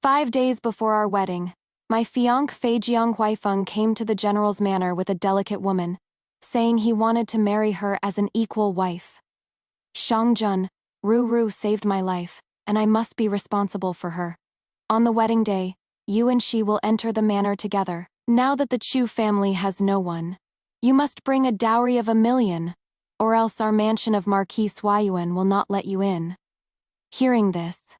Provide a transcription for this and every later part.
5 days before our wedding, my fiancé Jiang Huifeng came to the general's manor with a delicate woman, saying he wanted to marry her as an equal wife. Shangjun, Ru saved my life, and I must be responsible for her. On the wedding day, you and she will enter the manor together. Now that the Chu family has no one, you must bring a dowry of 1,000,000, or else our mansion of Marquis Huayuan will not let you in. Hearing this,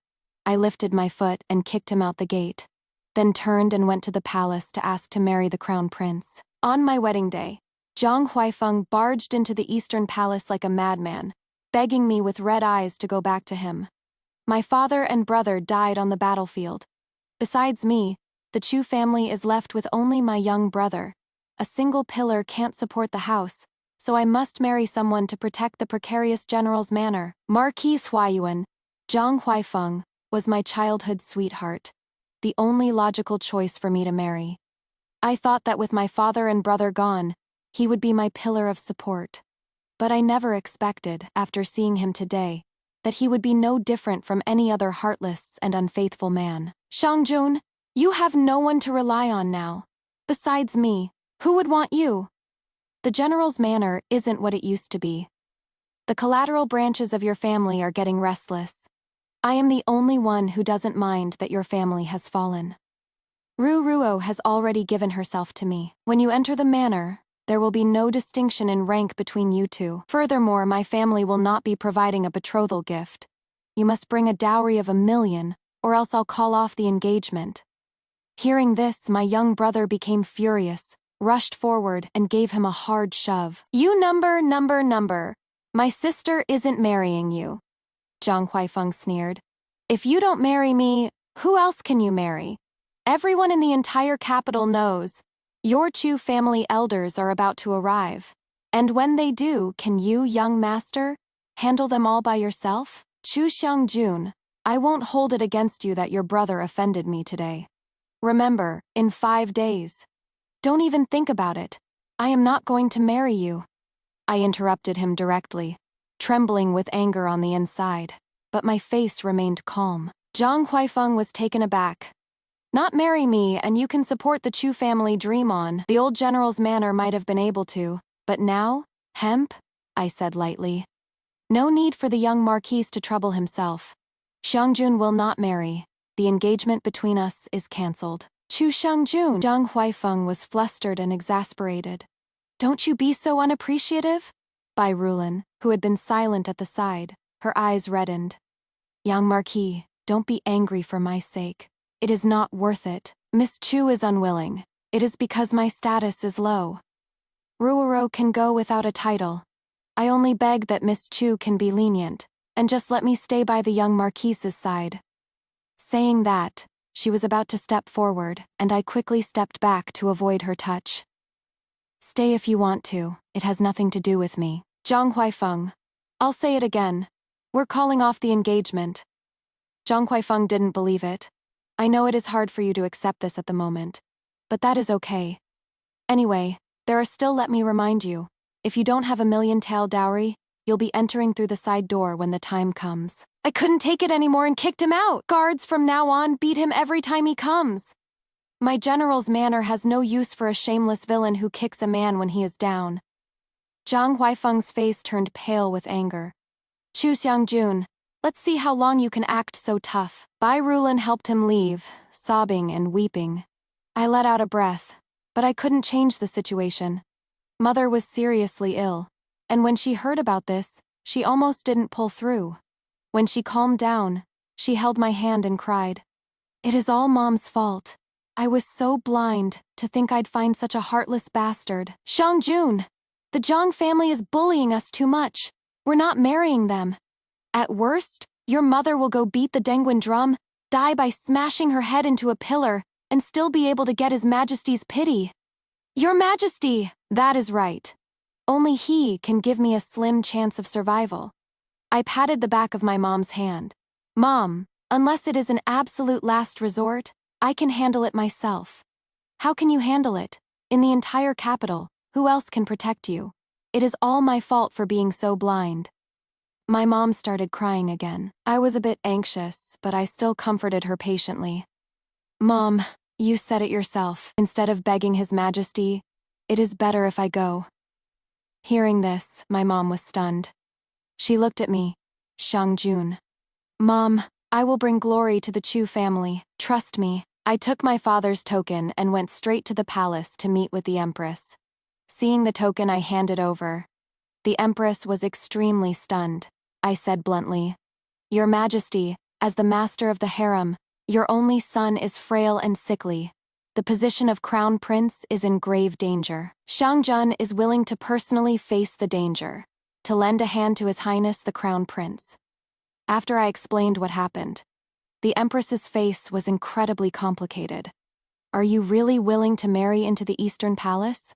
I lifted my foot and kicked him out the gate, then turned and went to the palace to ask to marry the crown prince. On my wedding day, Jiang Huifeng barged into the eastern palace like a madman, begging me with red eyes to go back to him. My father and brother died on the battlefield. Besides me, the Chu family is left with only my young brother. A single pillar can't support the house, so I must marry someone to protect the precarious general's manor. Marquis Huayuan, Jiang Huifeng, was my childhood sweetheart, the only logical choice for me to marry. I thought that with my father and brother gone, he would be my pillar of support. But I never expected, after seeing him today, that he would be no different from any other heartless and unfaithful man. Shangjun, you have no one to rely on now. Besides me, who would want you? The general's manor isn't what it used to be. The collateral branches of your family are getting restless. I am the only one who doesn't mind that your family has fallen. Ruo has already given herself to me. When you enter the manor, there will be no distinction in rank between you two. Furthermore, my family will not be providing a betrothal gift. You must bring a dowry of 1,000,000, or else I'll call off the engagement. Hearing this, my young brother became furious, rushed forward, and gave him a hard shove. You number. My sister isn't marrying you. Jiang Huifeng sneered. If you don't marry me, who else can you marry? Everyone in the entire capital knows. Your Chu family elders are about to arrive. And when they do, can you, young master, handle them all by yourself? Chu Xiangjun, I won't hold it against you that your brother offended me today. Remember, in 5 days. Don't even think about it. I am not going to marry you. I interrupted him directly, trembling with anger on the inside, but my face remained calm. Jiang Huifeng was taken aback. Not marry me and you can support the Chu family dream on. The old general's manor might have been able to, but now, hemp? I said lightly. No need for the young marquis to trouble himself. Xiangjun will not marry. The engagement between us is cancelled. Chu Xiangjun. Jiang Huifeng was flustered and exasperated. Don't you be so unappreciative? Bai Rulin, who had been silent at the side, her eyes reddened. Young marquis, don't be angry for my sake. It is not worth it. Miss Chu is unwilling. It is because my status is low. Ruoro can go without a title. I only beg that Miss Chu can be lenient, and just let me stay by the young marquise's side. Saying that, she was about to step forward, and I quickly stepped back to avoid her touch. Stay if you want to, it has nothing to do with me. Jiang Huifeng. I'll say it again. We're calling off the engagement. Jiang Huifeng didn't believe it. I know it is hard for you to accept this at the moment, but that is okay. Anyway, let me remind you, if you don't have 1,000,000 tael dowry, you'll be entering through the side door when the time comes. I couldn't take it anymore and kicked him out. Guards from now on beat him every time he comes. My general's manor has no use for a shameless villain who kicks a man when he is down. Jiang Huifeng's face turned pale with anger. Chu Xiangjun, let's see how long you can act so tough. Bai Rulin helped him leave, sobbing and weeping. I let out a breath, but I couldn't change the situation. Mother was seriously ill, and when she heard about this, she almost didn't pull through. When she calmed down, she held my hand and cried. It is all Mom's fault. I was so blind to think I'd find such a heartless bastard. Xiangjun, the Zhang family is bullying us too much. We're not marrying them. At worst, your mother will go beat the Dengguan drum, die by smashing her head into a pillar, and still be able to get His Majesty's pity. Your Majesty! That is right. Only he can give me a slim chance of survival. I patted the back of my mom's hand. Mom, unless it is an absolute last resort, I can handle it myself. How can you handle it? In the entire capital, who else can protect you? It is all my fault for being so blind. My mom started crying again. I was a bit anxious, but I still comforted her patiently. Mom, you said it yourself. Instead of begging His Majesty, it is better if I go. Hearing this, my mom was stunned. She looked at me, Shangjun. Mom, I will bring glory to the Chu family. Trust me. I took my father's token and went straight to the palace to meet with the Empress. Seeing the token, I handed over. The Empress was extremely stunned. I said bluntly, Your Majesty, as the master of the harem, your only son is frail and sickly. The position of Crown Prince is in grave danger. Shangjun is willing to personally face the danger, to lend a hand to His Highness the Crown Prince. After I explained what happened, the Empress's face was incredibly complicated. Are you really willing to marry into the Eastern Palace?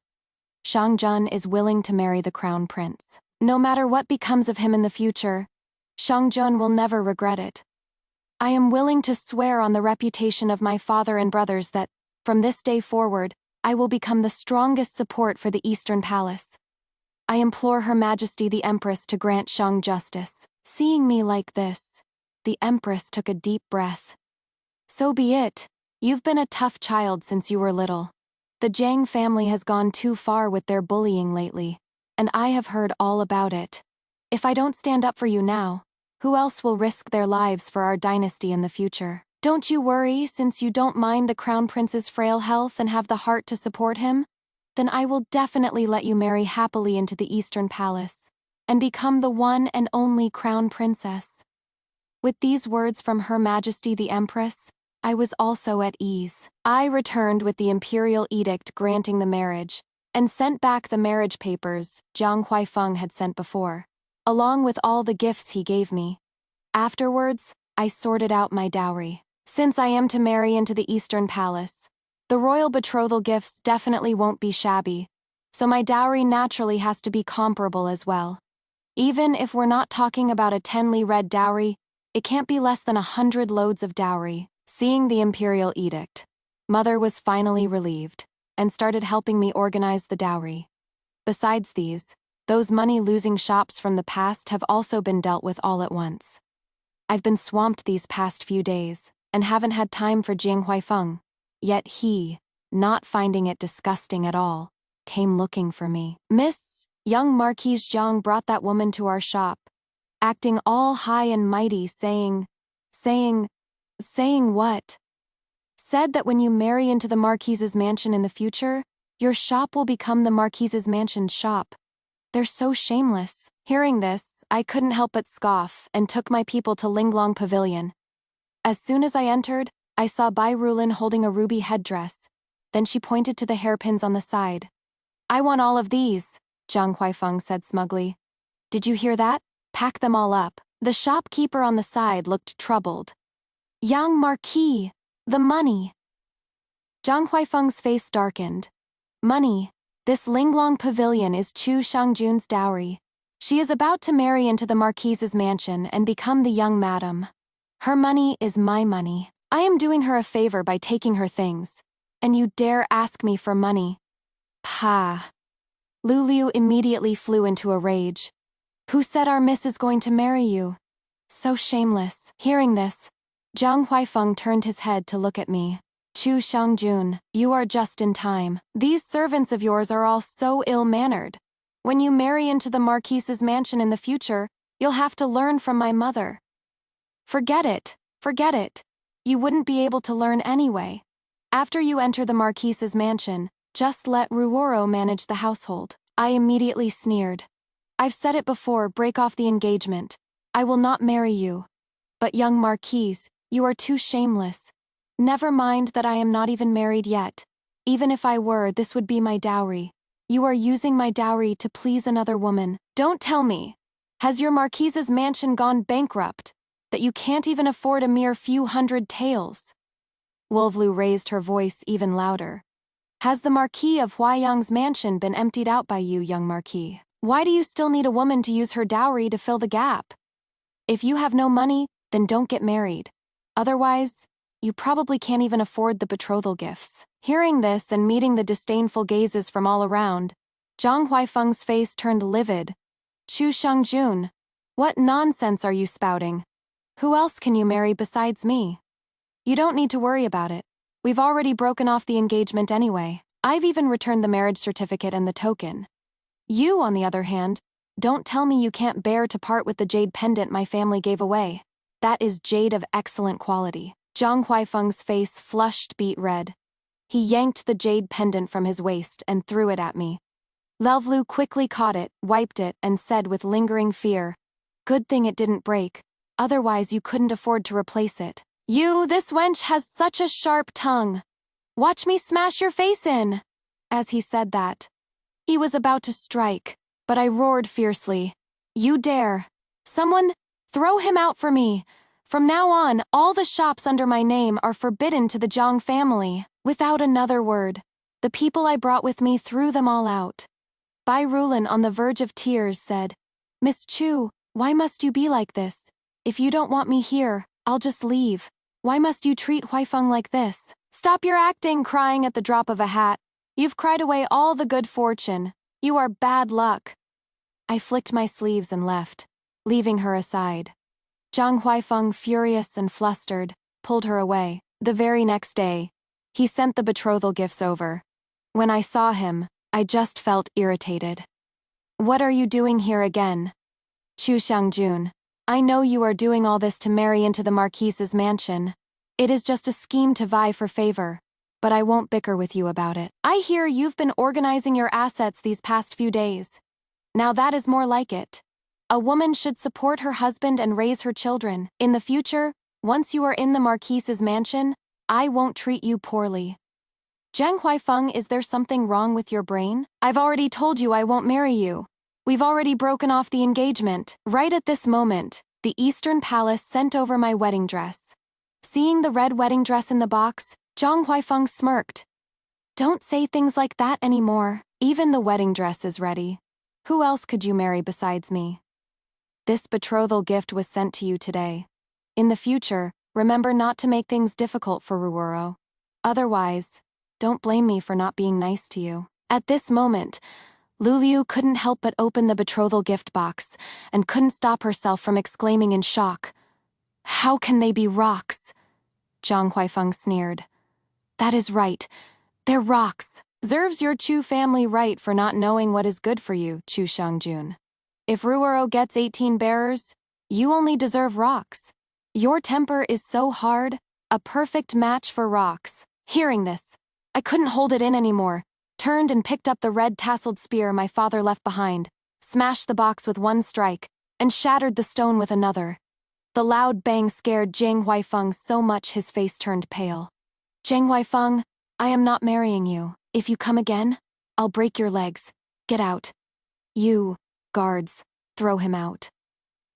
Shangjun is willing to marry the Crown Prince. No matter what becomes of him in the future, Shangjun will never regret it. I am willing to swear on the reputation of my father and brothers that, from this day forward, I will become the strongest support for the Eastern Palace. I implore Her Majesty the Empress to grant Shang justice. Seeing me like this, the Empress took a deep breath. So be it. You've been a tough child since you were little. The Jiang family has gone too far with their bullying lately, and I have heard all about it. If I don't stand up for you now, who else will risk their lives for our dynasty in the future? Don't you worry, since you don't mind the Crown Prince's frail health and have the heart to support him, then I will definitely let you marry happily into the Eastern Palace, and become the one and only Crown Princess. With these words from Her Majesty the Empress, I was also at ease. I returned with the imperial edict granting the marriage, and sent back the marriage papers Jiang Huifeng had sent before, along with all the gifts he gave me. Afterwards, I sorted out my dowry. Since I am to marry into the Eastern Palace, the royal betrothal gifts definitely won't be shabby, so my dowry naturally has to be comparable as well. Even if we're not talking about a 10 li red dowry, it can't be less than 100 loads of dowry. Seeing the imperial edict, Mother was finally relieved, and started helping me organize the dowry. Besides these, those money-losing shops from the past have also been dealt with all at once. I've been swamped these past few days, and haven't had time for Jiang Huifeng. Yet he, not finding it disgusting at all, came looking for me. Miss, young Marquise Jiang brought that woman to our shop, acting all high and mighty, saying what? Said that when you marry into the Marquise's mansion in the future, your shop will become the Marquise's mansion's shop. They're so shameless. Hearing this, I couldn't help but scoff and took my people to Linglong Pavilion. As soon as I entered, I saw Bai Rulin holding a ruby headdress. Then she pointed to the hairpins on the side. I want all of these, Jiang Huifeng said smugly. Did you hear that? Pack them all up. The shopkeeper on the side looked troubled. Young Marquis, the money. Jiang Huifeng's face darkened. Money. This Linglong Pavilion is Chu Shangjun's dowry. She is about to marry into the Marquise's mansion and become the young madam. Her money is my money. I am doing her a favor by taking her things. And you dare ask me for money? Pah. Lulu immediately flew into a rage. Who said our miss is going to marry you? So shameless. Hearing this, Jiang Huifeng turned his head to look at me. Chu Shangjun, you are just in time. These servants of yours are all so ill-mannered. When you marry into the Marquise's mansion in the future, you'll have to learn from my mother. Forget it. Forget it. You wouldn't be able to learn anyway. After you enter the Marquise's mansion, just let Ruoro manage the household. I immediately sneered. I've said it before, break off the engagement. I will not marry you. But young Marquise, you are too shameless. Never mind that I am not even married yet. Even if I were, this would be my dowry. You are using my dowry to please another woman. Don't tell me. Has your Marquise's mansion gone bankrupt, that you can't even afford a mere few hundred taels? Wolvlu raised her voice even louder. Has the Marquis of Huayang's mansion been emptied out by you, young Marquis? Why do you still need a woman to use her dowry to fill the gap? If you have no money, then don't get married. Otherwise, you probably can't even afford the betrothal gifts. Hearing this and meeting the disdainful gazes from all around, Jiang Huifeng's face turned livid. Chu Shangjun, what nonsense are you spouting? Who else can you marry besides me? You don't need to worry about it. We've already broken off the engagement anyway. I've even returned the marriage certificate and the token. You, on the other hand, don't tell me you can't bear to part with the jade pendant my family gave away. That is jade of excellent quality. Zhang Huifeng's face flushed beet red. He yanked the jade pendant from his waist and threw it at me. Lelvlu quickly caught it, wiped it, and said with lingering fear, "Good thing it didn't break, otherwise you couldn't afford to replace it." "You, this wench has such a sharp tongue. Watch me smash your face in." As he said that, he was about to strike, but I roared fiercely, "You dare! Someone, throw him out for me! From now on, all the shops under my name are forbidden to the Zhang family." Without another word, the people I brought with me threw them all out. Bai Rulin, on the verge of tears, said, "Miss Chu, why must you be like this? If you don't want me here, I'll just leave. Why must you treat Huifeng like this? Stop your acting, crying at the drop of a hat. You've cried away all the good fortune. You are bad luck." I flicked my sleeves and left, leaving her aside. Zhang Huifeng, furious and flustered, pulled her away. The very next day, he sent the betrothal gifts over. When I saw him, I just felt irritated. "What are you doing here again?" "Chu Xiangjun, I know you are doing all this to marry into the Marquise's mansion. It is just a scheme to vie for favor, but I won't bicker with you about it. I hear you've been organizing your assets these past few days. Now that is more like it. A woman should support her husband and raise her children. In the future, once you are in the Marquise's mansion, I won't treat you poorly." "Zhang Huifeng, is there something wrong with your brain? I've already told you I won't marry you. We've already broken off the engagement." Right at this moment, the Eastern Palace sent over my wedding dress. Seeing the red wedding dress in the box, Zhang Huifeng smirked. "Don't say things like that anymore. Even the wedding dress is ready. Who else could you marry besides me? This betrothal gift was sent to you today. In the future, remember not to make things difficult for Ruoro. Otherwise, don't blame me for not being nice to you." At this moment, Luliu couldn't help but open the betrothal gift box and couldn't stop herself from exclaiming in shock, "How can they be rocks?" Zhang Huifeng sneered. "That is right. They're rocks. Serves your Chu family right for not knowing what is good for you, Chu Xiangjun. If Ruoro gets 18 bearers, you only deserve rocks. Your temper is so hard, a perfect match for rocks." Hearing this, I couldn't hold it in anymore, turned and picked up the red tasseled spear my father left behind, smashed the box with one strike, and shattered the stone with another. The loud bang scared Zhang Huifeng so much his face turned pale. "Zhang Huifeng, I am not marrying you. If you come again, I'll break your legs. Get out. You, guards, throw him out."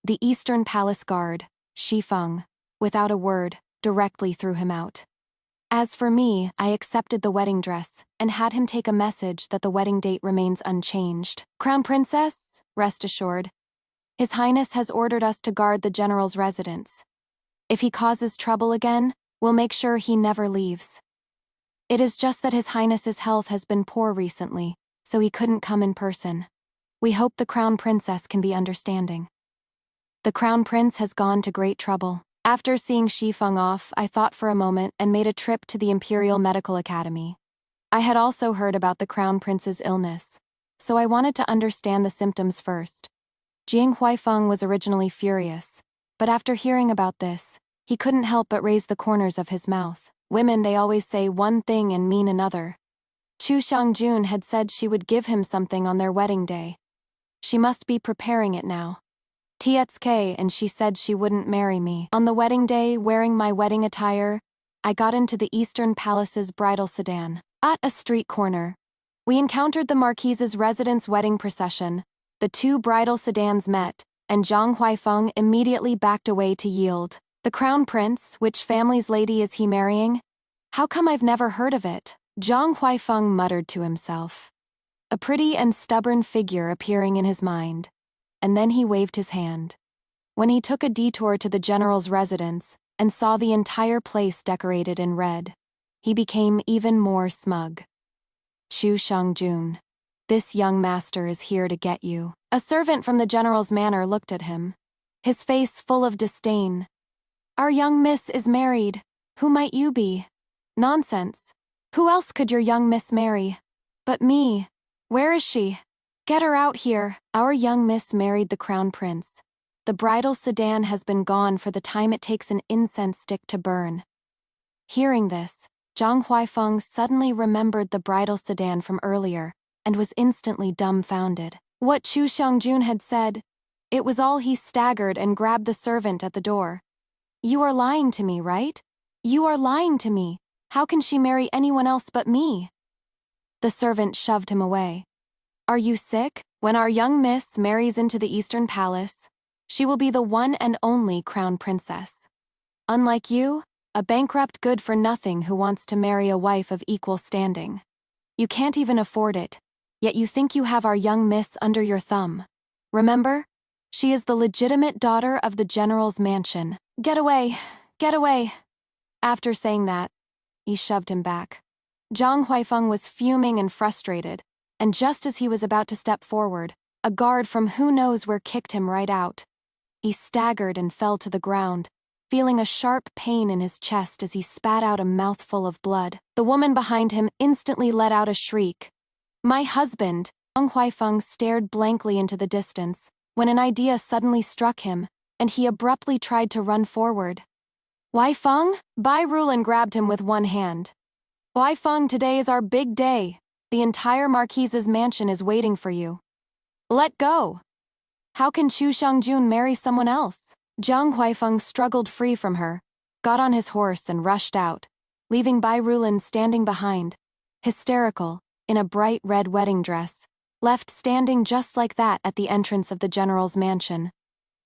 The Eastern Palace guard, Shifeng, without a word, directly threw him out. As for me, I accepted the wedding dress and had him take a message that the wedding date remains unchanged. "Crown Princess, rest assured. His Highness has ordered us to guard the general's residence. If he causes trouble again, we'll make sure he never leaves. It is just that His Highness's health has been poor recently, so he couldn't come in person. We hope the Crown Princess can be understanding." The Crown Prince has gone to great trouble. After seeing Shifeng off, I thought for a moment and made a trip to the Imperial Medical Academy. I had also heard about the Crown Prince's illness, so I wanted to understand the symptoms first. Zhang Huifeng was originally furious, but after hearing about this, he couldn't help but raise the corners of his mouth. Women, they always say one thing and mean another. Chu Xiangjun had said she would give him something on their wedding day. She must be preparing it now. TXK, and she said she wouldn't marry me. On the wedding day, wearing my wedding attire, I got into the Eastern Palace's bridal sedan. At a street corner, we encountered the Marquise's residence wedding procession. The two bridal sedans met, and Zhang Huifeng immediately backed away to yield. "The Crown Prince, which family's lady is he marrying? How come I've never heard of it?" Zhang Huifeng muttered to himself, a pretty and stubborn figure appearing in his mind, and then he waved his hand. When he took a detour to the general's residence and saw the entire place decorated in red, he became even more smug. "Chu Xiangjun, this young master is here to get you." A servant from the general's manor looked at him, his face full of disdain. "Our young miss is married. Who might you be?" Nonsense. Who else could your young miss marry? But me. Where is she? Get her out here. Our young miss married the crown prince. The bridal sedan has been gone for the time it takes an incense stick to burn. Hearing this, Zhang Huaifeng suddenly remembered the bridal sedan from earlier and was instantly dumbfounded. What Chu Xiangjun had said, it was all. He staggered and grabbed the servant at the door. You are lying to me, right? You are lying to me. How can she marry anyone else but me? The servant shoved him away. Are you sick? When our young miss marries into the Eastern Palace, she will be the one and only crown princess. Unlike you, a bankrupt good-for-nothing who wants to marry a wife of equal standing. You can't even afford it, yet you think you have our young miss under your thumb. Remember? She is the legitimate daughter of the general's mansion. Get away! Get away! After saying that, he shoved him back. Zhang Huaifeng was fuming and frustrated, and just as he was about to step forward, a guard from who knows where kicked him right out. He staggered and fell to the ground, feeling a sharp pain in his chest as he spat out a mouthful of blood. The woman behind him instantly let out a shriek. My husband! Zhang Huaifeng stared blankly into the distance, when an idea suddenly struck him, and he abruptly tried to run forward. Huaifeng? Bai Rulin grabbed him with one hand. Huaifeng, today is our big day. The entire marquise's mansion is waiting for you. Let go! How can Chu Xiangjun marry someone else? Zhang Huaifeng struggled free from her, got on his horse and rushed out, leaving Bai Rulin standing behind, hysterical, in a bright red wedding dress, left standing just like that at the entrance of the general's mansion.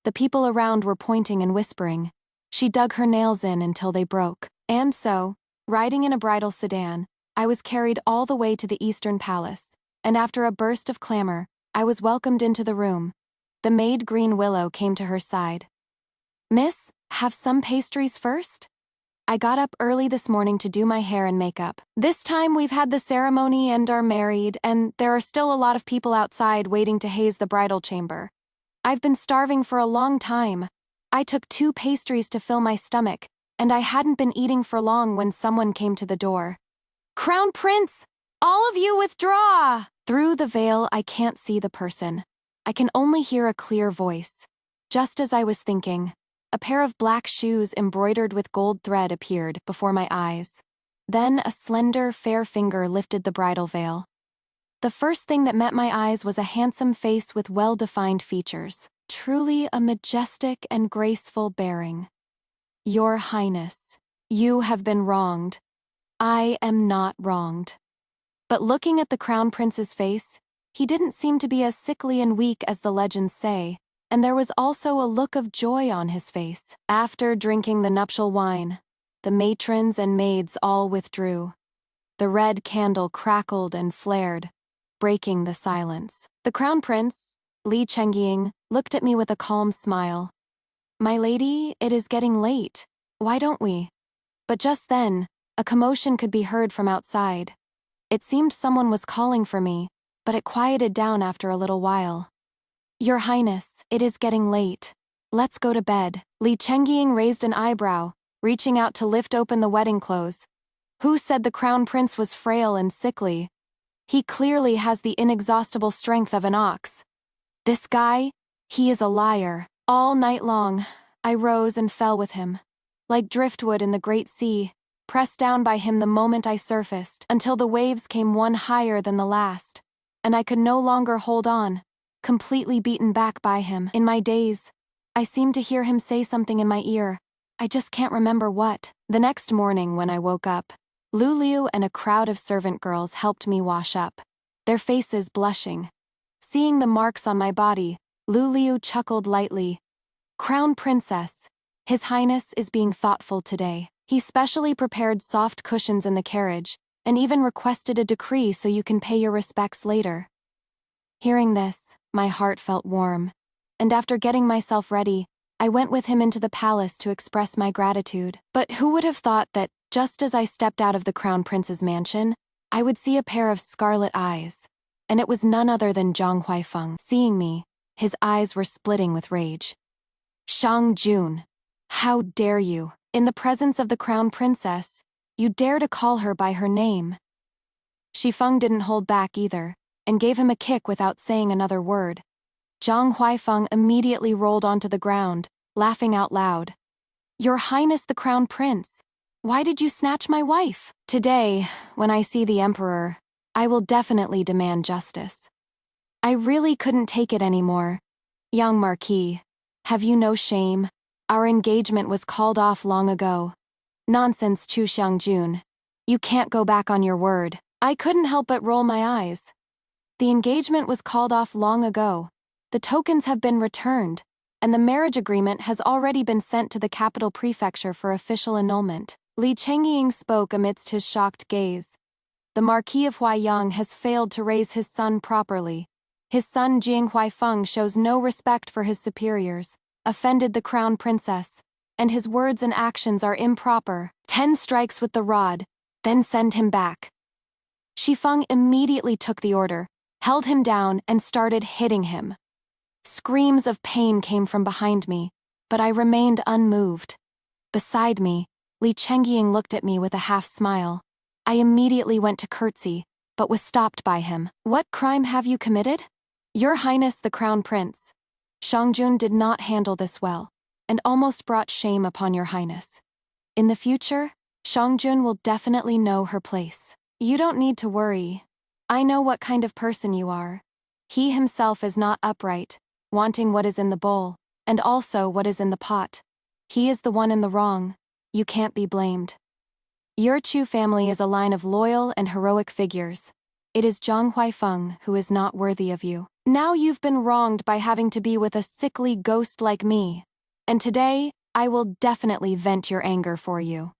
The people around were pointing and whispering. She dug her nails in until they broke. And so, riding in a bridal sedan, I was carried all the way to the Eastern Palace, and after a burst of clamor, I was welcomed into the room. The maid Green Willow came to her side. Miss, have some pastries first? I got up early this morning to do my hair and makeup. This time we've had the ceremony and are married, and there are still a lot of people outside waiting to haze the bridal chamber. I've been starving for a long time. I took 2 pastries to fill my stomach, and I hadn't been eating for long when someone came to the door. Crown Prince! All of you withdraw! Through the veil I can't see the person. I can only hear a clear voice. Just as I was thinking, a pair of black shoes embroidered with gold thread appeared before my eyes. Then a slender, fair finger lifted the bridal veil. The first thing that met my eyes was a handsome face with well-defined features. Truly a majestic and graceful bearing. Your Highness, you have been wronged. I am not wronged. But looking at the Crown Prince's face, he didn't seem to be as sickly and weak as the legends say, and there was also a look of joy on his face. After drinking the nuptial wine, the matrons and maids all withdrew. The red candle crackled and flared, breaking the silence. The Crown Prince, Li Chengying, looked at me with a calm smile. My lady, it is getting late. Why don't we? But just then, a commotion could be heard from outside. It seemed someone was calling for me, but it quieted down after a little while. Your Highness, it is getting late. Let's go to bed. Li Chengying raised an eyebrow, reaching out to lift open the wedding clothes. Who said the Crown Prince was frail and sickly? He clearly has the inexhaustible strength of an ox. This guy, he is a liar. All night long, I rose and fell with him. Like driftwood in the great sea, pressed down by him the moment I surfaced, until the waves came one higher than the last, and I could no longer hold on, completely beaten back by him. In my daze, I seemed to hear him say something in my ear. I just can't remember what. The next morning when I woke up, Lulu and a crowd of servant girls helped me wash up, their faces blushing. Seeing the marks on my body, Lulu chuckled lightly. Crown Princess, His Highness is being thoughtful today. He specially prepared soft cushions in the carriage, and even requested a decree so you can pay your respects later. Hearing this, my heart felt warm, and after getting myself ready, I went with him into the palace to express my gratitude. But who would have thought that, just as I stepped out of the Crown Prince's mansion, I would see a pair of scarlet eyes, and it was none other than Zhang Huaifeng. Seeing me, his eyes were splitting with rage. Shang Jun, how dare you? In the presence of the Crown Princess, You dare to call her by her name. Shifeng didn't hold back either, and gave him a kick without saying another word. Zhang Huifeng immediately rolled onto the ground, laughing out loud. Your Highness the Crown Prince, why did you snatch my wife? Today, when I see the Emperor, I will definitely demand justice. I really couldn't take it anymore. Young Marquis, have you no shame? Our engagement was called off long ago. Nonsense, Chu Xiangjun. You can't go back on your word. I couldn't help but roll my eyes. The engagement was called off long ago. The tokens have been returned, and the marriage agreement has already been sent to the capital prefecture for official annulment. Li Chengying spoke amidst his shocked gaze. The Marquis of Huaiyang has failed to raise his son properly. His son Jing Huifeng shows no respect for his superiors, offended the crown princess, and his words and actions are improper. 10 strikes with the rod, then send him back. Shifeng immediately took the order, held him down, and started hitting him. Screams of pain came from behind me, but I remained unmoved. Beside me, Li Chengying looked at me with a half-smile. I immediately went to curtsy, but was stopped by him. What crime have you committed? Your Highness the Crown Prince. Shangjun did not handle this well, and almost brought shame upon your Highness. In the future, Shangjun will definitely know her place. You don't need to worry. I know what kind of person you are. He himself is not upright, wanting what is in the bowl, and also what is in the pot. He is the one in the wrong. You can't be blamed. Your Chu family is a line of loyal and heroic figures. It is Zhang Huifeng who is not worthy of you. Now you've been wronged by having to be with a sickly ghost like me. And today, I will definitely vent your anger for you.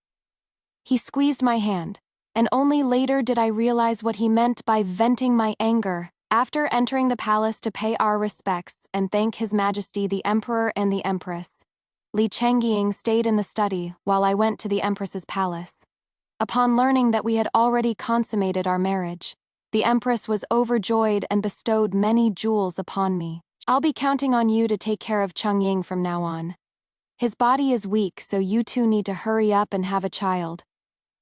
He squeezed my hand, and only later did I realize what he meant by venting my anger. After entering the palace to pay our respects and thank His Majesty the Emperor and the Empress, Li Chengying stayed in the study while I went to the Empress's palace. Upon learning that we had already consummated our marriage, the Empress was overjoyed and bestowed many jewels upon me. I'll be counting on you to take care of Chungying from now on. His body is weak, so you two need to hurry up and have a child.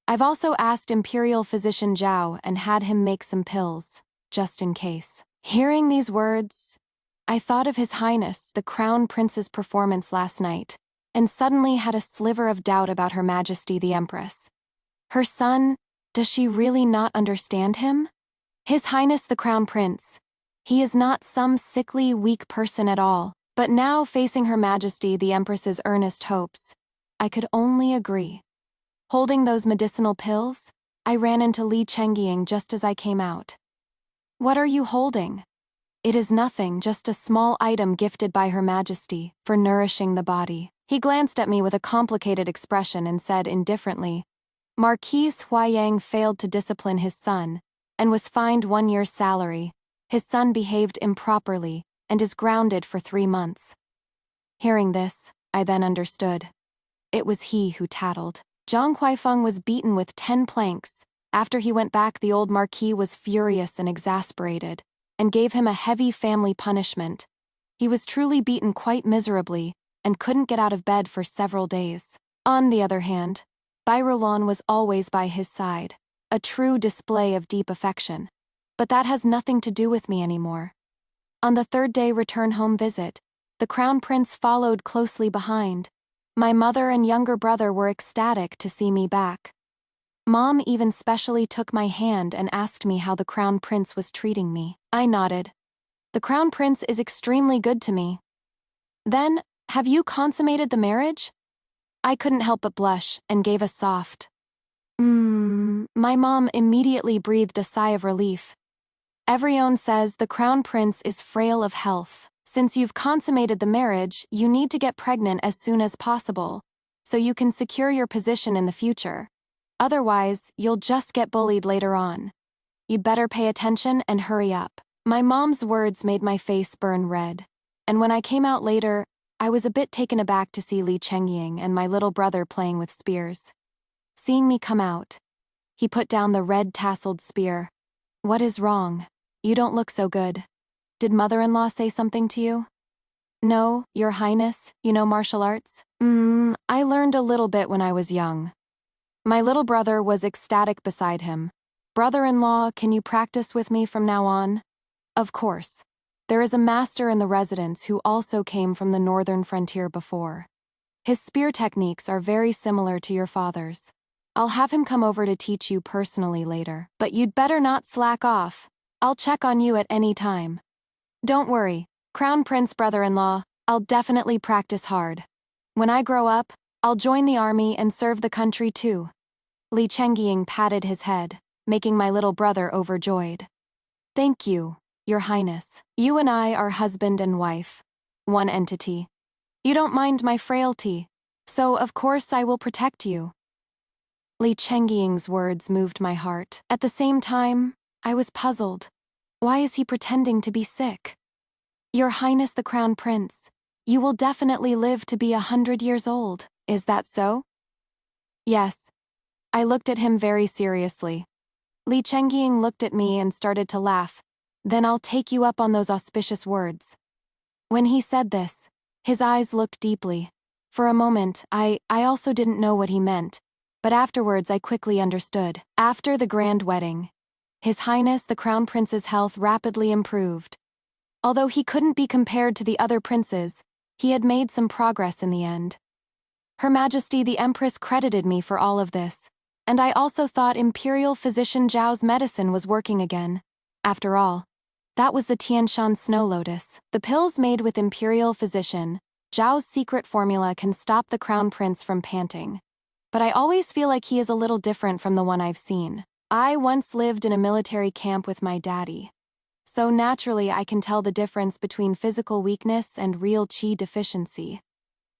I've also asked Imperial Physician Zhao and had him make some pills, just in case. Hearing these words, I thought of His Highness, the Crown Prince's performance last night, and suddenly had a sliver of doubt about Her Majesty the Empress. Her son, does she really not understand him? His Highness the Crown Prince, he is not some sickly, weak person at all, but now facing Her Majesty the Empress's earnest hopes, I could only agree. Holding those medicinal pills, I ran into Li Chengying just as I came out. What are you holding? It is nothing, just a small item gifted by Her Majesty for nourishing the body. He glanced at me with a complicated expression and said indifferently, Marquis Huaiyang failed to discipline his son and was fined 1 year's salary. His son behaved improperly and is grounded for 3 months. Hearing this, I then understood. It was he who tattled. Zhang Huifeng was beaten with 10 planks. After he went back, the old marquis was furious and exasperated, and gave him a heavy family punishment. He was truly beaten quite miserably, and couldn't get out of bed for several days. On the other hand, Bai Rolan was always by his side, a true display of deep affection. But that has nothing to do with me anymore. On the 3rd day return home visit, the Crown Prince followed closely behind. My mother and younger brother were ecstatic to see me back. Mom even specially took my hand and asked me how the Crown Prince was treating me. I nodded. The Crown Prince is extremely good to me. Then, have you consummated the marriage? I couldn't help but blush and gave a soft, My mom immediately breathed a sigh of relief. Everyone says the Crown Prince is frail of health. Since you've consummated the marriage, you need to get pregnant as soon as possible, so you can secure your position in the future. Otherwise, you'll just get bullied later on. You'd better pay attention and hurry up. My mom's words made my face burn red, and when I came out later, I was a bit taken aback to see Li Chengying and my little brother playing with spears. Seeing me come out, he put down the red-tasseled spear. What is wrong? You don't look so good. Did mother-in-law say something to you? No, Your Highness, you know martial arts? I learned a little bit when I was young. My little brother was ecstatic beside him. Brother-in-law, can you practice with me from now on? Of course. There is a master in the residence who also came from the northern frontier before. His spear techniques are very similar to your father's. I'll have him come over to teach you personally later. But you'd better not slack off. I'll check on you at any time. Don't worry, Crown Prince brother-in-law, I'll definitely practice hard. When I grow up, I'll join the army and serve the country too. Li Chengying patted his head, making my little brother overjoyed. Thank you, Your Highness. You and I are husband and wife. One entity. You don't mind my frailty, so of course I will protect you. Li Chengying's words moved my heart. At the same time, I was puzzled. Why is he pretending to be sick? Your Highness the Crown Prince, you will definitely live to be 100 years old, is that so? Yes. I looked at him very seriously. Li Chengying looked at me and started to laugh. Then I'll take you up on those auspicious words. When he said this, his eyes looked deeply. For a moment, I also didn't know what he meant, but afterwards I quickly understood. After the grand wedding, His Highness the Crown Prince's health rapidly improved. Although he couldn't be compared to the other princes, he had made some progress in the end. Her Majesty the Empress credited me for all of this, and I also thought Imperial Physician Zhao's medicine was working again. After all, that was the Tianshan Snow Lotus. The pills made with Imperial Physician Zhao's secret formula can stop the Crown Prince from panting. But I always feel like he is a little different from the one I've seen. I once lived in a military camp with my daddy. So naturally I can tell the difference between physical weakness and real qi deficiency.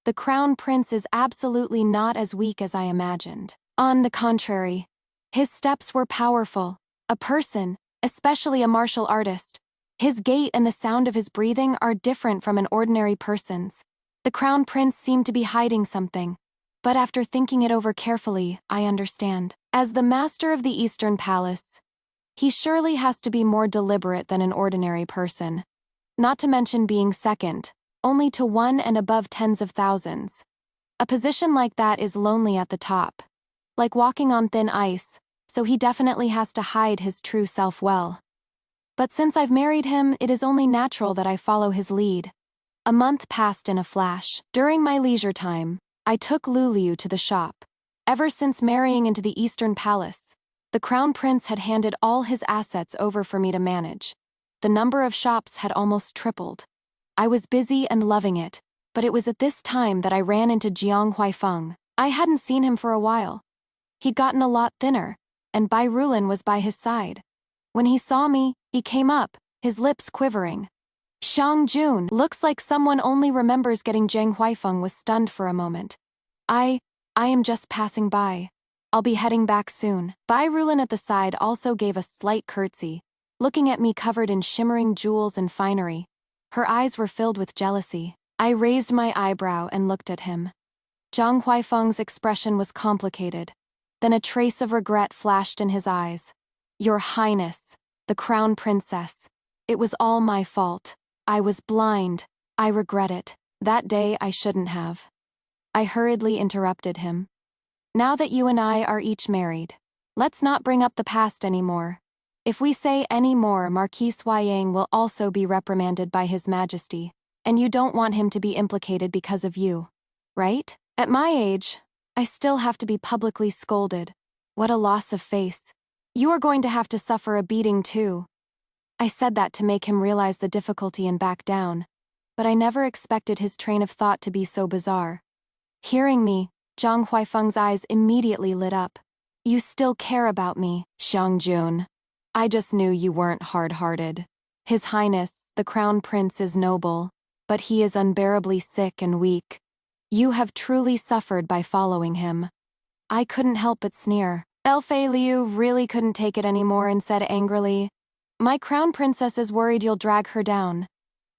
The Crown Prince is absolutely not as weak as I imagined. On the contrary, his steps were powerful. A person, especially a martial artist, his gait and the sound of his breathing are different from an ordinary person's. The Crown Prince seemed to be hiding something, but after thinking it over carefully, I understand. As the master of the Eastern Palace, he surely has to be more deliberate than an ordinary person. Not to mention being second, only to one and above tens of thousands. A position like that is lonely at the top. Like walking on thin ice, so he definitely has to hide his true self well. But since I've married him, it is only natural that I follow his lead. A month passed in a flash. During my leisure time, I took Luliu to the shop. Ever since marrying into the Eastern Palace, the Crown Prince had handed all his assets over for me to manage. The number of shops had almost tripled. I was busy and loving it, but it was at this time that I ran into Jiang Huifeng. I hadn't seen him for a while. He'd gotten a lot thinner, and Bai Rulin was by his side. When he saw me, he came up, his lips quivering. Shang Jun, looks like someone only remembers getting Jiang Huifeng was stunned for a moment. I am just passing by. I'll be heading back soon. Bai Rulin at the side also gave a slight curtsy, looking at me covered in shimmering jewels and finery. Her eyes were filled with jealousy. I raised my eyebrow and looked at him. Jiang Huifeng's expression was complicated. Then a trace of regret flashed in his eyes. Your Highness, the Crown Princess. It was all my fault. I was blind. I regret it. That day I shouldn't have. I hurriedly interrupted him. Now that you and I are each married, let's not bring up the past anymore. If we say any more, Marquis Huayang will also be reprimanded by His Majesty, and you don't want him to be implicated because of you, right? At my age, I still have to be publicly scolded. What a loss of face. You are going to have to suffer a beating too. I said that to make him realize the difficulty and back down, but I never expected his train of thought to be so bizarre. Hearing me, Jiang Huifeng's eyes immediately lit up. You still care about me, Shang Jun. I just knew you weren't hard-hearted. His Highness, the Crown Prince, is noble, but he is unbearably sick and weak. You have truly suffered by following him. I couldn't help but sneer. Elfei Liu really couldn't take it anymore and said angrily, My Crown Princess is worried you'll drag her down.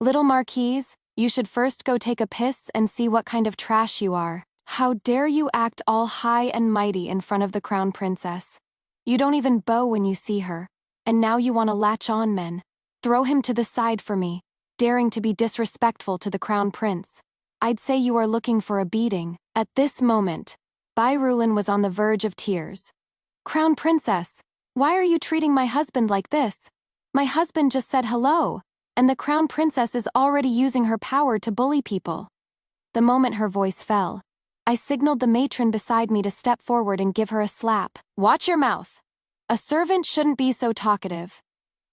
Little Marquise, you should first go take a piss and see what kind of trash you are. How dare you act all high and mighty in front of the Crown Princess? You don't even bow when you see her, and now you want to latch on men. Throw him to the side for me, daring to be disrespectful to the Crown Prince. I'd say you are looking for a beating. At this moment, Bai Rulin was on the verge of tears. Crown Princess, why are you treating my husband like this? My husband just said hello, and the Crown Princess is already using her power to bully people. The moment her voice fell, I signaled the matron beside me to step forward and give her a slap. Watch your mouth. A servant shouldn't be so talkative.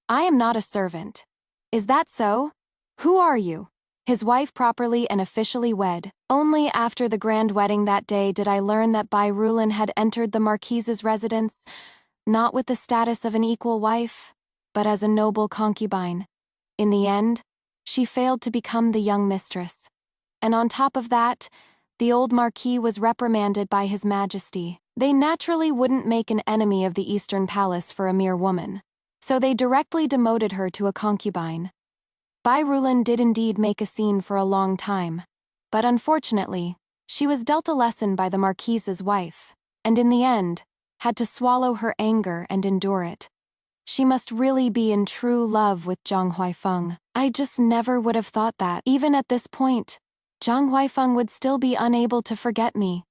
I am not a servant. Is that so? Who are you? His wife properly and officially wed. Only after the grand wedding that day did I learn that Bai Rulin had entered the Marquise's residence, not with the status of an equal wife, but as a noble concubine. In the end, she failed to become the young mistress. And on top of that, the old Marquis was reprimanded by His Majesty. They naturally wouldn't make an enemy of the Eastern Palace for a mere woman, so they directly demoted her to a concubine. Bai Rulin did indeed make a scene for a long time, but unfortunately, she was dealt a lesson by the Marquise's wife, and in the end, had to swallow her anger and endure it. She must really be in true love with Zhang Huaifeng. I just never would have thought that, even at this point, Zhang Huaifeng would still be unable to forget me.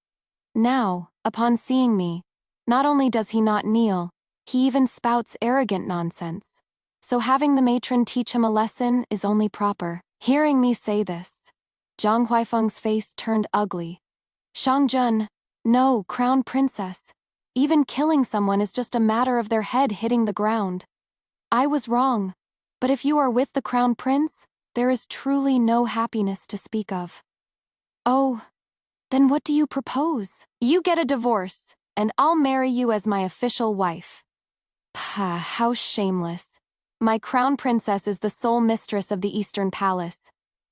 Now, upon seeing me, not only does he not kneel, he even spouts arrogant nonsense. So having the matron teach him a lesson is only proper. Hearing me say this, Zhang Huaifeng's face turned ugly. Shangjun, no, Crown Princess. Even killing someone is just a matter of their head hitting the ground. I was wrong, but if you are with the Crown Prince, there is truly no happiness to speak of. Oh, then what do you propose? You get a divorce, and I'll marry you as my official wife. Pah, how shameless. My Crown Princess is the sole mistress of the Eastern Palace.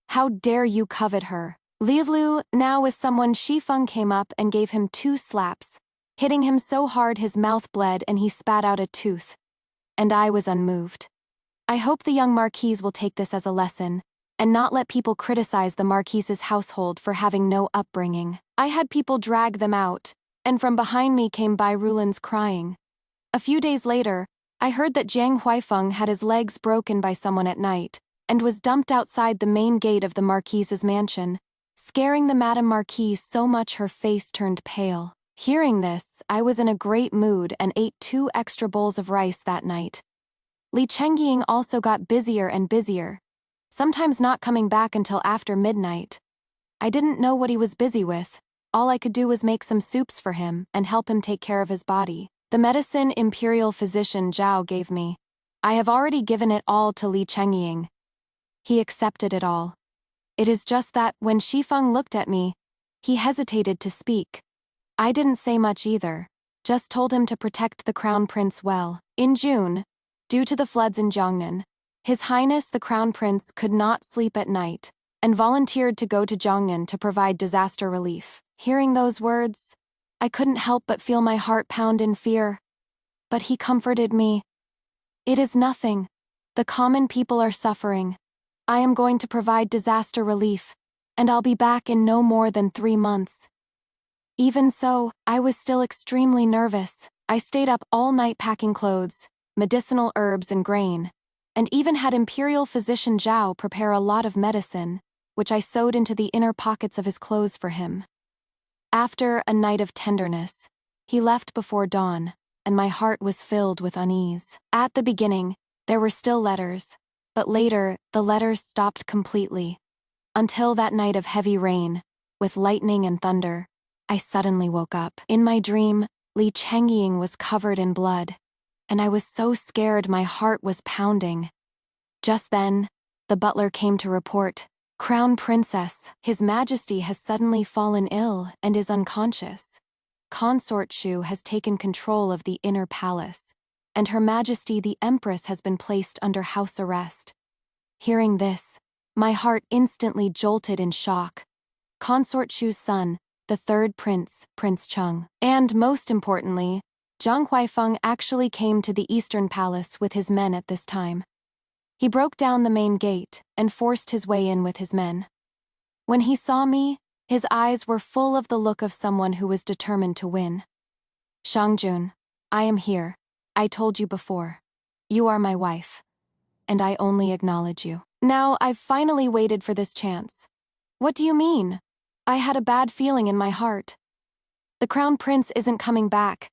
How dare you covet her? Liu now with someone Shifeng came up and gave him 2 slaps, hitting him so hard his mouth bled and he spat out a tooth. And I was unmoved. I hope the young Marquise will take this as a lesson, and not let people criticize the Marquise's household for having no upbringing. I had people drag them out, and from behind me came Bai Rulin's crying. A few days later, I heard that Zhang Huaifeng had his legs broken by someone at night, and was dumped outside the main gate of the Marquise's mansion, scaring the Madame Marquise so much her face turned pale. Hearing this, I was in a great mood and ate 2 extra bowls of rice that night. Li Chengying also got busier and busier, sometimes not coming back until after midnight. I didn't know what he was busy with. All I could do was make some soups for him and help him take care of his body. The medicine Imperial Physician Zhao gave me, I have already given it all to Li Chengying. He accepted it all. It is just that when Shifeng looked at me, he hesitated to speak. I didn't say much either, just told him to protect the Crown Prince well. In June, due to the floods in Jiangnan, His Highness the Crown Prince could not sleep at night, and volunteered to go to Jiangnan to provide disaster relief. Hearing those words, I couldn't help but feel my heart pound in fear. But he comforted me. It is nothing. The common people are suffering. I am going to provide disaster relief, and I'll be back in no more than 3 months. Even so, I was still extremely nervous. I stayed up all night packing clothes, medicinal herbs and grain, and even had Imperial Physician Zhao prepare a lot of medicine, which I sewed into the inner pockets of his clothes for him. After a night of tenderness, he left before dawn, and my heart was filled with unease. At the beginning, there were still letters, but later, the letters stopped completely. Until that night of heavy rain, with lightning and thunder, I suddenly woke up. In my dream, Li Chengying was covered in blood, and I was so scared my heart was pounding. Just then, the butler came to report, Crown Princess, His Majesty has suddenly fallen ill and is unconscious. Consort Shu has taken control of the inner palace, and Her Majesty the Empress has been placed under house arrest. Hearing this, my heart instantly jolted in shock. Consort Shu's son, the 3rd prince, Prince Cheng, and most importantly, Zhang Huaifeng actually came to the Eastern Palace with his men at this time. He broke down the main gate and forced his way in with his men. When he saw me, his eyes were full of the look of someone who was determined to win. Shangjun, I am here. I told you before. You are my wife. And I only acknowledge you. Now I've finally waited for this chance. What do you mean? I had a bad feeling in my heart. The crown prince isn't coming back.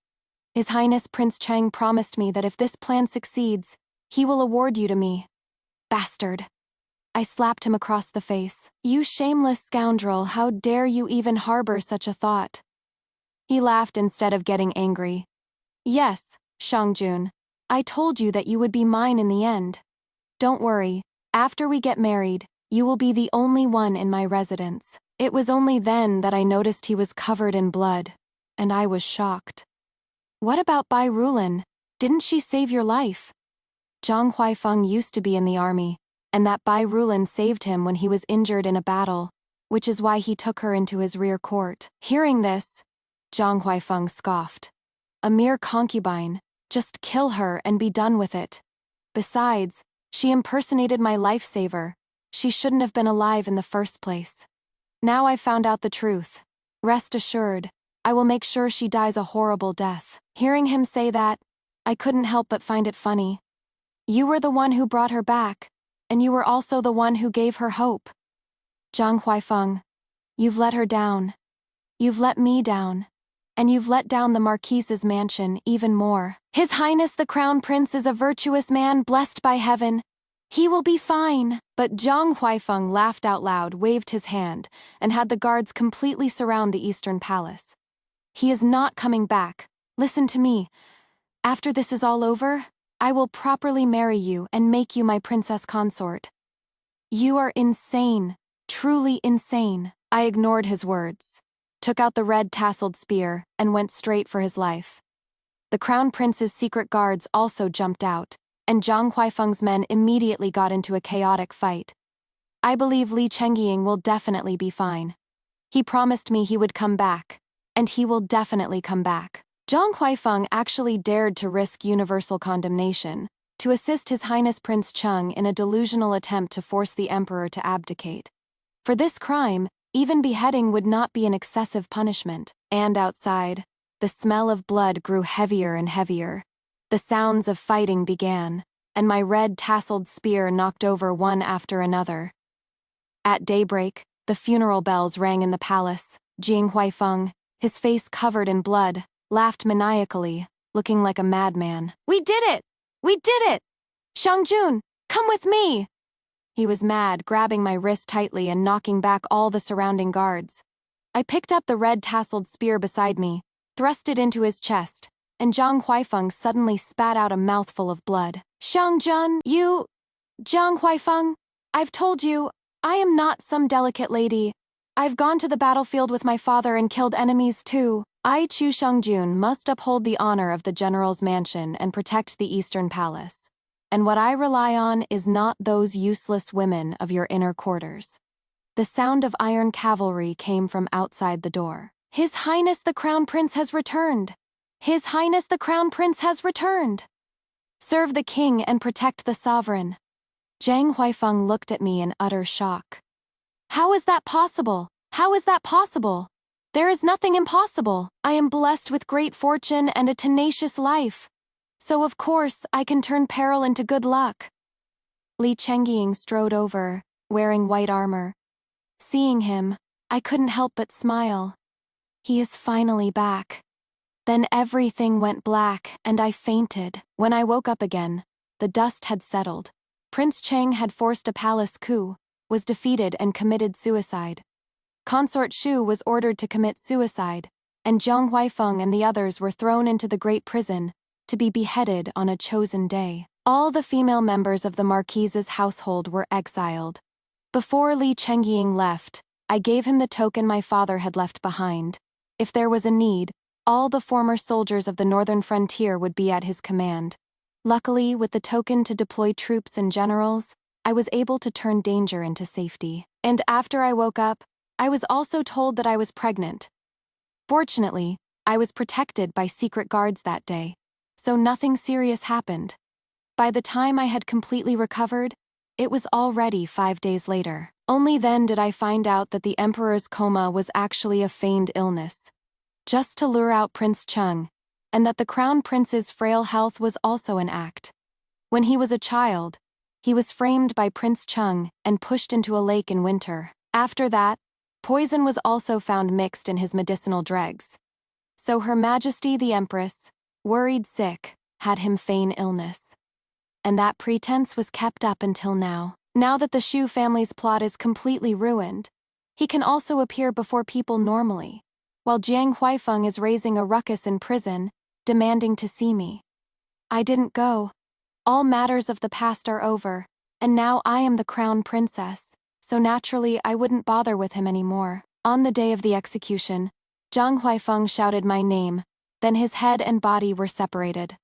His Highness Prince Cheng promised me that if this plan succeeds, he will award you to me. Bastard. I slapped him across the face. You shameless scoundrel, how dare you even harbor such a thought? He laughed instead of getting angry. Yes, Shangjun. I told you that you would be mine in the end. Don't worry, after we get married, you will be the only one in my residence. It was only then that I noticed he was covered in blood, and I was shocked. What about Bai Rulin? Didn't she save your life? Zhang Huaifeng used to be in the army, and that Bai Rulin saved him when he was injured in a battle, which is why he took her into his rear court. Hearing this, Zhang Huaifeng scoffed. A mere concubine, just kill her and be done with it. Besides, she impersonated my lifesaver. She shouldn't have been alive in the first place. Now I've found out the truth. Rest assured, I will make sure she dies a horrible death. Hearing him say that, I couldn't help but find it funny. You were the one who brought her back, and you were also the one who gave her hope. Zhang Huaifeng, you've let her down. You've let me down. And you've let down the Marquise's mansion even more. His Highness the Crown Prince is a virtuous man blessed by heaven. He will be fine. But Zhang Huaifeng laughed out loud, waved his hand, and had the guards completely surround the Eastern Palace. He is not coming back. Listen to me. After this is all over, I will properly marry you and make you my princess consort. You are insane. Truly insane. I ignored his words, took out the red tasseled spear, and went straight for his life. The Crown Prince's secret guards also jumped out, and Zhang Huaifeng's men immediately got into a chaotic fight. I believe Li Chengying will definitely be fine. He promised me he would come back, and he will definitely come back. Zhang Huaifeng actually dared to risk universal condemnation, to assist His Highness Prince Cheng in a delusional attempt to force the emperor to abdicate. For this crime, even beheading would not be an excessive punishment. And outside, the smell of blood grew heavier and heavier. The sounds of fighting began, and my red tasseled spear knocked over one after another. At daybreak, the funeral bells rang in the palace. Jing Huaifeng, his face covered in blood, laughed maniacally, looking like a madman. We did it! We did it! Shangjun, come with me! He was mad, grabbing my wrist tightly and knocking back all the surrounding guards. I picked up the red tasseled spear beside me, thrust it into his chest, and Zhang Huaifeng suddenly spat out a mouthful of blood. Shangjun, you... Zhang Huaifeng, I've told you, I am not some delicate lady. I've gone to the battlefield with my father and killed enemies too. I, Chu Shangjun, must uphold the honor of the general's mansion and protect the Eastern Palace. And what I rely on is not those useless women of your inner quarters. The sound of iron cavalry came from outside the door. His Highness the Crown Prince has returned! His Highness the Crown Prince has returned! Serve the king and protect the sovereign. Zhang Huaifeng looked at me in utter shock. How is that possible? How is that possible? There is nothing impossible. I am blessed with great fortune and a tenacious life. So of course I can turn peril into good luck. Li Chengying strode over, wearing white armor. Seeing him, I couldn't help but smile. He is finally back. Then everything went black and I fainted. When I woke up again, the dust had settled. Prince Cheng had forced a palace coup, was defeated and committed suicide. Consort Shu was ordered to commit suicide, and Zhang Huaifeng and the others were thrown into the great prison, to be beheaded on a chosen day. All the female members of the Marquise's household were exiled. Before Li Chengying left, I gave him the token my father had left behind. If there was a need, all the former soldiers of the northern frontier would be at his command. Luckily, with the token to deploy troops and generals, I was able to turn danger into safety. And after I woke up, I was also told that I was pregnant. Fortunately, I was protected by secret guards that day, so nothing serious happened. By the time I had completely recovered, it was already 5 days later. Only then did I find out that the emperor's coma was actually a feigned illness, just to lure out Prince Cheng, and that the crown prince's frail health was also an act. When he was a child, he was framed by Prince Cheng and pushed into a lake in winter. After that, poison was also found mixed in his medicinal dregs. So Her Majesty the Empress, worried sick, had him feign illness. And that pretense was kept up until now. Now that the Shu family's plot is completely ruined, he can also appear before people normally, while Jiang Huifeng is raising a ruckus in prison, demanding to see me. I didn't go. All matters of the past are over, and now I am the crown princess, so naturally I wouldn't bother with him anymore. On the day of the execution, Jiang Huifeng shouted my name, then his head and body were separated.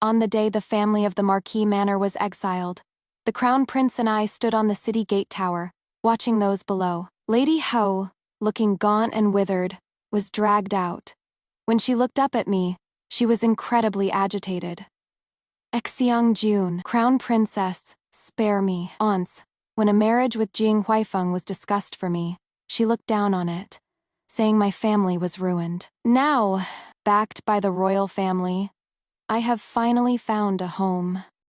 On the day the family of the Marquis Manor was exiled, the crown prince and I stood on the city gate tower, watching those below. Lady Ho, looking gaunt and withered, was dragged out. When she looked up at me, she was incredibly agitated. Xiang Jun, crown princess, spare me. Once, when a marriage with Jiang Huifeng was discussed for me, she looked down on it, saying my family was ruined. Now, backed by the royal family, I have finally found a home.